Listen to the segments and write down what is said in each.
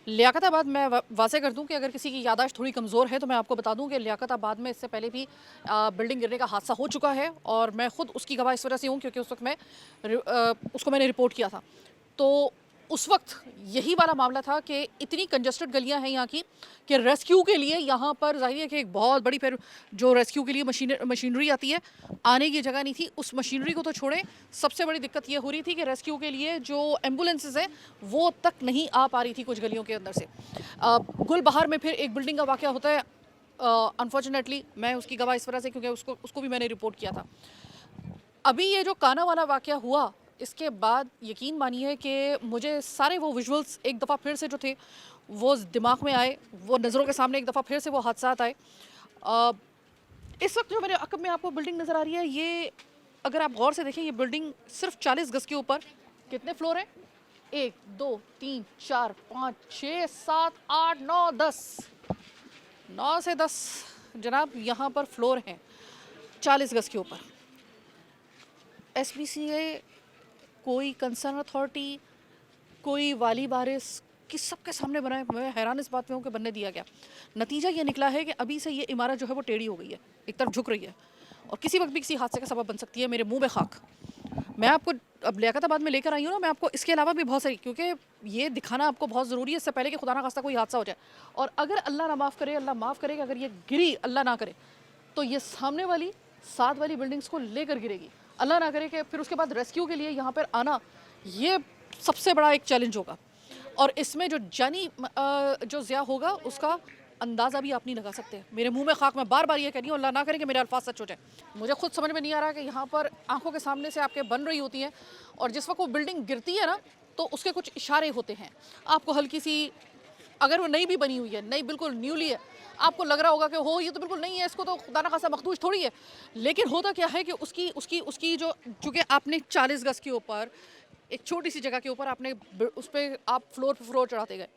लियाकताबाद मैं वाज़ेह कर दूं कि अगर किसी की याददाश्त थोड़ी कमज़ोर है तो मैं आपको बता दूं कि लियाकताबाद में इससे पहले भी बिल्डिंग गिरने का हादसा हो चुका है और मैं ख़ुद उसकी गवाह इस वजह से हूं क्योंकि उस वक्त उसको मैंने रिपोर्ट किया था। तो उस वक्त यही वाला मामला था कि इतनी कंजस्टेड गलियां हैं यहाँ की कि रेस्क्यू के लिए यहाँ पर जाहिर है कि एक बहुत बड़ी फिर जो रेस्क्यू के लिए मशीनरी आती है, आने की जगह नहीं थी। उस मशीनरी को तो छोड़ें, सबसे बड़ी दिक्कत ये हो रही थी कि रेस्क्यू के लिए जो एम्बुलेंसेज हैं वो तक नहीं आ पा रही थी कुछ गलियों के अंदर से। गुलबहार में फिर एक बिल्डिंग का वाक़या होता है, अनफॉर्चुनेटली मैं उसकी गवाह इस वजह से क्योंकि उसको भी मैंने रिपोर्ट किया था। अभी ये जो काना वाला वाक़या हुआ, इसके बाद यकीन मानिए कि मुझे सारे वो विजुअल्स एक दफ़ा फिर से जो थे वो दिमाग में आए, वो नज़रों के सामने एक दफ़ा फिर से वो हादसात आए। इस वक्त जो मेरे अक़ब में आपको बिल्डिंग नज़र आ रही है, ये अगर आप गौर से देखें, ये बिल्डिंग सिर्फ 40 गज़ के ऊपर कितने फ्लोर हैं? 1 2 3 4 5 6 7 8 9 10, 9 से 10 जनाब यहाँ पर फ्लोर हैं 40 गज़ के ऊपर। SPCA, कोई कंसर्न अथॉरिटी, कोई वाली वारिस, किस सबके सामने बनाए। मैं हैरान इस बात में हूँ कि बनने दिया गया। नतीजा ये निकला है कि अभी से ये इमारत जो है वो टेढ़ी हो गई है, एक तरफ झुक रही है और किसी वक्त भी किसी हादसे का सबब बन सकती है। मेरे मुंह में खाक। मैं आपको अब लियाकताबाद में लेकर आई हूँ ना, मैं आपको इसके अलावा भी बहुत सारी, क्योंकि ये दिखाना आपको बहुत ज़रूरी है इससे पहले कि खुदा ना खास्ता कोई हादसा हो जाए। और अगर अल्लाह ना माफ़ करे, अल्लाह माफ़ करे कि अगर ये गिरी, अल्लाह ना करे, तो ये सामने वाली 7 वाली बिल्डिंग्स को लेकर गिरेगी। अल्लाह ना करे कि फिर उसके बाद रेस्क्यू के लिए यहाँ पर आना, ये सबसे बड़ा एक चैलेंज होगा। और इसमें जो जानी जो ज़िया होगा उसका अंदाज़ा भी आप नहीं लगा सकते। मेरे मुंह में खाक। मैं बार बार ये कह रही हूँ, अल्लाह ना करे कि मेरे अल्फाज सच हो जाए। मुझे खुद समझ में नहीं आ रहा कि यहाँ पर आंखों के सामने से आपके बन रही होती हैं और जिस वक्त वो बिल्डिंग गिरती है ना, तो उसके कुछ इशारे होते हैं। आपको हल्की सी, अगर वो नई भी बनी हुई है, नई बिल्कुल न्यूली है, आपको लग रहा होगा कि हो ये तो बिल्कुल नहीं है, इसको तो खुदा ना खासा मखदूश थोड़ी है। लेकिन होता क्या है कि उसकी उसकी उसकी जो, चूँकि आपने 40 गज़ के ऊपर एक छोटी सी जगह के ऊपर आपने उस पर आप फ्लोर चढ़ाते गए।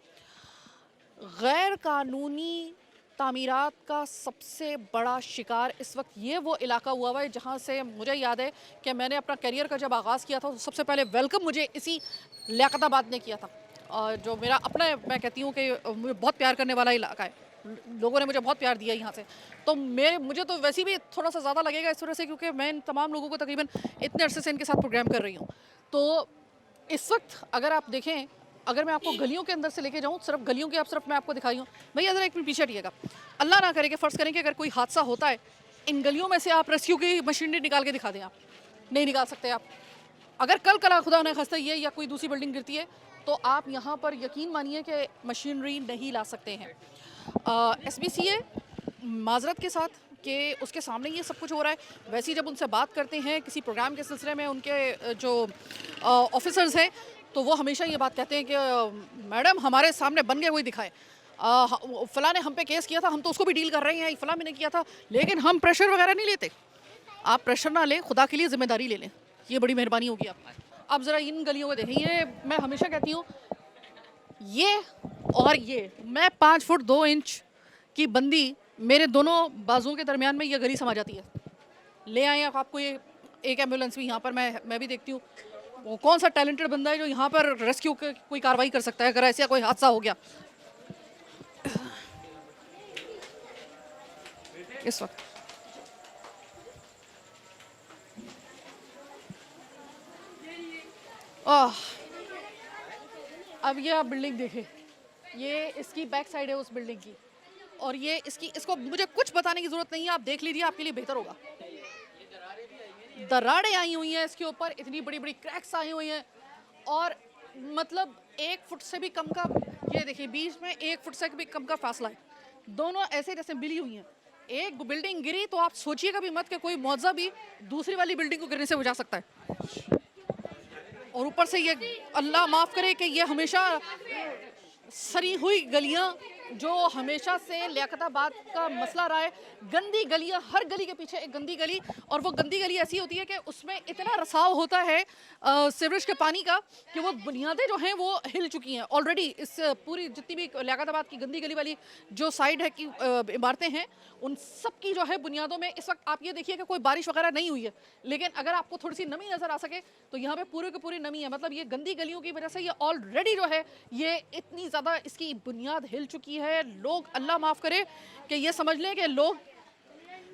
गैर कानूनी तामीरात का सबसे बड़ा शिकार इस वक्त ये वो इलाका हुआ है जहाँ से मुझे याद है कि मैंने अपना करियर का जब आगाज़ किया था तो सबसे पहले वेलकम मुझे इसी लियाकताबाद ने किया था। और जो मेरा अपना, मैं कहती हूँ कि मुझे बहुत प्यार करने वाला इलाका है, लोगों ने मुझे बहुत प्यार दिया यहाँ से। तो मुझे तो वैसे भी थोड़ा सा ज़्यादा लगेगा इस वजह से क्योंकि मैं इन तमाम लोगों को तकरीबन इतने अरसे से इनके साथ प्रोग्राम कर रही हूँ। तो इस वक्त अगर आप देखें, अगर मैं आपको गलियों के अंदर से लेके जाऊं, सिर्फ गलियों की आप सिर्फ मैं आपको दिखा रही हूँ। भैया ज़रा एक मिनट पीछे हटिएगा। अल्लाह ना करे कि फ़र्ज़ करें कि अगर कोई हादसा होता है, इन गलियों में से आप रेस्क्यू की मशीनरी निकाल के दिखा दें, आप नहीं निकाल सकते। आप अगर कल कला खुदा न खास्ता ये या कोई दूसरी बिल्डिंग गिरती है तो आप यहाँ पर यकीन मानिए कि मशीनरी नहीं ला सकते हैं। SPCA माजरत के साथ कि उसके सामने ये सब कुछ हो रहा है। वैसे ही जब उनसे बात करते हैं किसी प्रोग्राम के सिलसिले में, उनके जो ऑफिसर्स हैं, तो वो हमेशा ये बात कहते हैं कि मैडम हमारे सामने बन गए वही दिखाएं। फ़लाँ ने हम पे केस किया था, हम तो उसको भी डील कर रहे हैं, फ़लाँ मैंने किया था, लेकिन हम प्रेशर वगैरह नहीं लेते। आप प्रेशर ना लें, खुदा के लिए ज़िम्मेदारी ले लें, ये बड़ी मेहरबानी होगी आपकी। आप ज़रा इन गलियों को देखें, ये मैं हमेशा कहती हूँ, ये और ये, मैं 5 फुट 2 इंच की बंदी, मेरे दोनों बाजुओं के दरमियान में ये गली समा जाती है। ले आए आपको ये एक एम्बुलेंस भी यहाँ पर, मैं भी देखती हूँ वो कौन सा टैलेंटेड बंदा है जो यहाँ पर रेस्क्यू कोई कार्रवाई कर सकता है अगर ऐसा कोई हादसा हो गया इस वक्त। अब ये आप बिल्डिंग देखें, ये इसकी बैक साइड है उस बिल्डिंग की, और ये इसको मुझे कुछ बताने की जरूरत नहीं है, आप देख लीजिए, आपके लिए बेहतर होगा। दरारें आई हुई हैं इसके ऊपर, इतनी बड़ी बड़ी क्रैक्स आई हुई हैं, और मतलब 1 फुट से भी कम का, ये देखिए बीच में 1 फुट से भी कम का फासला है, दोनों ऐसे जैसे मिली हुई हैं। एक बिल्डिंग गिरी तो आप सोचिएगा भी मत कि कोई मुआवजा भी दूसरी वाली बिल्डिंग को गिरने से बचा सकता है। और ऊपर से ये अल्लाह माफ़ करे कि ये हमेशा सरी हुई गलियां जो हमेशा से लियाकताबाद का मसला रहा है, गंदी गलियां, हर गली के पीछे एक गंदी गली, और वो गंदी गली ऐसी होती है कि उसमें इतना रसाव होता है सीवरेज के पानी का कि वो बुनियादें जो हैं वो हिल चुकी हैं ऑलरेडी। इस पूरी जितनी भी लियाकताबाद की गंदी गली वाली जो साइड है की इमारतें हैं, उन सब की जो है बुनियादों में इस वक्त आप ये देखिए कि कोई बारिश वगैरह नहीं हुई है, लेकिन अगर आपको थोड़ी सी नमी नज़र आ सके तो यहाँ पे पूरे की पूरी नमी है। मतलब ये गंदी गलियों की वजह से ये ऑलरेडी जो है ये इतनी ज़्यादा इसकी बुनियाद हिल चुकी है। लोग, अल्लाह माफ़ करे कि ये समझ लें कि लोग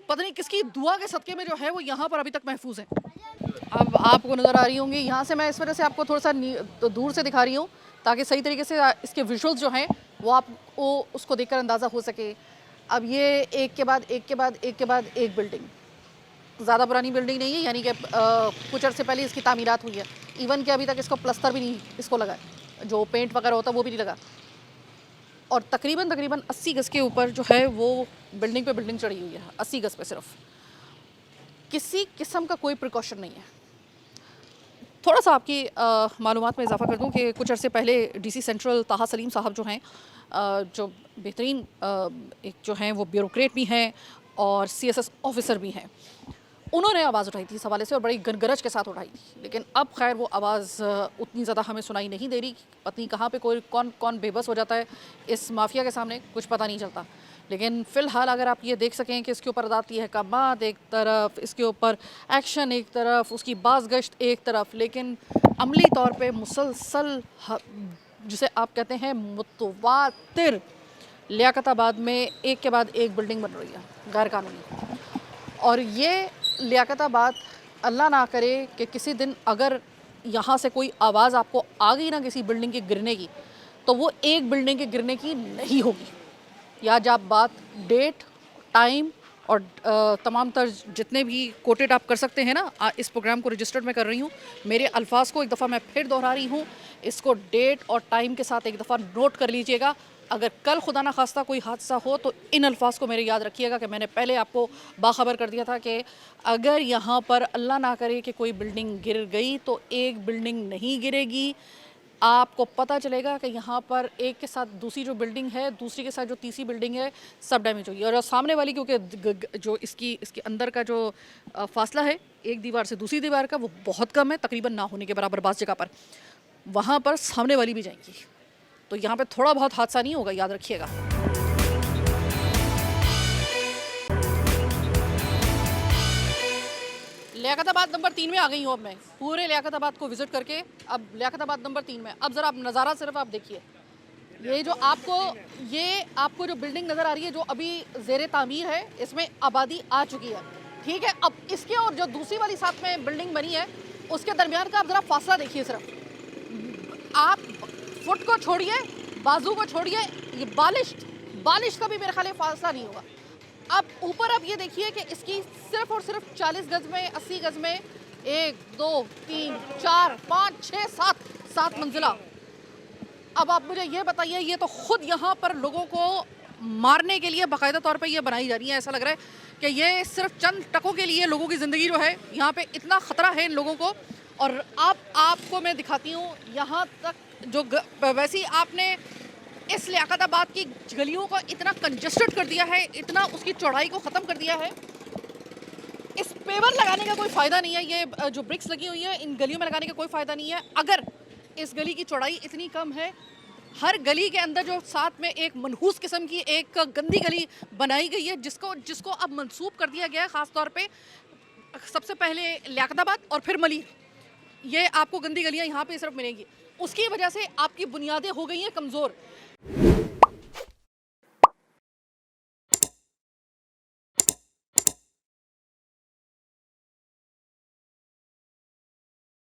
पता नहीं किसकी दुआ के सदक़े में जो है वो यहाँ पर अभी तक महफूज हैं। अब आपको नज़र आ रही होंगी, यहाँ से मैं इस वजह से आपको थोड़ा सा तो दूर से दिखा रही हूँ ताकि सही तरीके से इसके विजुअल्स जो हैं वो आपको उसको देखकर अंदाज़ा हो सके। अब ये एक के बाद एक के बाद एक के बाद एक बिल्डिंग, ज़्यादा पुरानी बिल्डिंग नहीं है, यानी कि कुछ अर्से पहले इसकी तामीरात हुई है। इवन कि अभी तक इसको प्लस्तर भी नहीं इसको लगा है, जो पेंट वगैरह होता है वो भी नहीं लगा, और तकरीबन 80 गज़ के ऊपर जो है वो बिल्डिंग पे बिल्डिंग चढ़ी हुई है। 80 गज़ पे सिर्फ, किसी किस्म का कोई प्रिकॉशन नहीं है। थोड़ा सा आपकी मालूमात में इजाफा कर दूं कि कुछ अर्से पहले डीसी सेंट्रल ताहा सलीम साहब जो हैं, जो बेहतरीन एक जो हैं वो ब्यूरोक्रेट भी हैं और सीएसएस ऑफिसर भी हैं, उन्होंने आवाज़ उठाई थी इस हवाले से और बड़ी गनगरज के साथ उठाई थी। लेकिन अब खैर वो आवाज़ उतनी ज़्यादा हमें सुनाई नहीं दे रही। पता नहीं कहाँ पे कोई कौन बेबस हो जाता है इस माफिया के सामने, कुछ पता नहीं चलता। लेकिन फ़िलहाल अगर आप ये देख सकें कि इसके ऊपर अदालती अहकामात एक तरफ, इसके ऊपर एक्शन एक तरफ, उसकी बाज़गश्त एक तरफ, लेकिन अमली तौर पे मुसलसल जिसे आप कहते हैं मुतवातिर लियाकताबाद में एक के बाद एक बिल्डिंग बन रही है गैर कानूनी। और ये लियाकताबाद, अल्लाह ना करे कि किसी दिन अगर यहाँ से कोई आवाज़ आपको आ गई ना किसी बिल्डिंग के गिरने की, तो वो एक बिल्डिंग के गिरने की नहीं होगी। या जब बात डेट, टाइम और तमाम तर जितने भी कोटेड आप कर सकते हैं ना, इस प्रोग्राम को रजिस्टर्ड मैं कर रही हूँ, मेरे अल्फाज को एक दफ़ा मैं फिर दोहरा रही हूँ, इसको डेट और टाइम के साथ एक दफ़ा नोट कर लीजिएगा। अगर कल खुदा ना खास्ता कोई हादसा हो तो इन अल्फाज को मेरे याद रखिएगा कि मैंने पहले आपको बाखबर कर दिया था कि अगर यहाँ पर अल्लाह ना करे कि कोई बिल्डिंग गिर गई तो एक बिल्डिंग नहीं गिरेगी। आपको पता चलेगा कि यहाँ पर एक के साथ दूसरी जो बिल्डिंग है, दूसरी के साथ जो तीसरी बिल्डिंग है, सब डैमेज होगी। और सामने वाली, क्योंकि जो इसके अंदर का जो फासला है एक दीवार से दूसरी दीवार का, वो बहुत कम है, तकरीबन ना होने के बराबर बाज़ जगह पर, वहाँ पर सामने वाली भी जाएंगी। तो यहाँ पे थोड़ा बहुत हादसा नहीं होगा, याद रखिएगा। लियाकताबाद नंबर 3 में आ गई हूँ अब मैं, पूरे लियाकताबाद को विज़िट करके। अब लियाकताबाद नंबर 3 में, अब ज़रा आप नज़ारा सिर्फ आप देखिए, ये आपको जो बिल्डिंग नज़र आ रही है जो अभी ज़ेरे तामीर है, इसमें आबादी आ चुकी है, ठीक है। अब इसके और जो दूसरी वाली साथ में बिल्डिंग बनी है उसके दरमियान का आप ज़रा फासला देखिए। सिर्फ आप फुट को छोड़िए, बाजू को छोड़िए, ये बालिश का भी मेरे ख्याल फासला नहीं होगा। अब ऊपर आप ये देखिए कि इसकी सिर्फ और सिर्फ 40 गज़ में, 80 गज़ में 1 2 3 4 5 6 7 मंजिला। अब आप मुझे ये बताइए, ये तो खुद यहाँ पर लोगों को मारने के लिए बाकायदा तौर पे ये बनाई जा रही है। ऐसा लग रहा है कि ये सिर्फ चंद टकों के लिए लोगों की ज़िंदगी जो है, यहाँ पे इतना ख़तरा है इन लोगों को। और आपको मैं दिखाती हूँ यहाँ तक जो वैसे ही आपने इस लियाकताबाद की गलियों को इतना कंजस्टेड कर दिया है, इतना उसकी चौड़ाई को ख़त्म कर दिया है। इस पेवर लगाने का कोई फ़ायदा नहीं है, ये जो ब्रिक्स लगी हुई है इन गलियों में लगाने का कोई फ़ायदा नहीं है। अगर इस गली की चौड़ाई इतनी कम है, हर गली के अंदर जो साथ में एक मनहूस किस्म की एक गंदी गली बनाई गई है, जिसको अब मंसूब कर दिया गया है ख़ास तौर पे सबसे पहले लियाकताबाद और फिर मली। ये आपको गंदी गलियाँ यहाँ पे सिर्फ मिलेंगी, उसकी वजह से आपकी बुनियादें हो गई हैं कमज़ोर।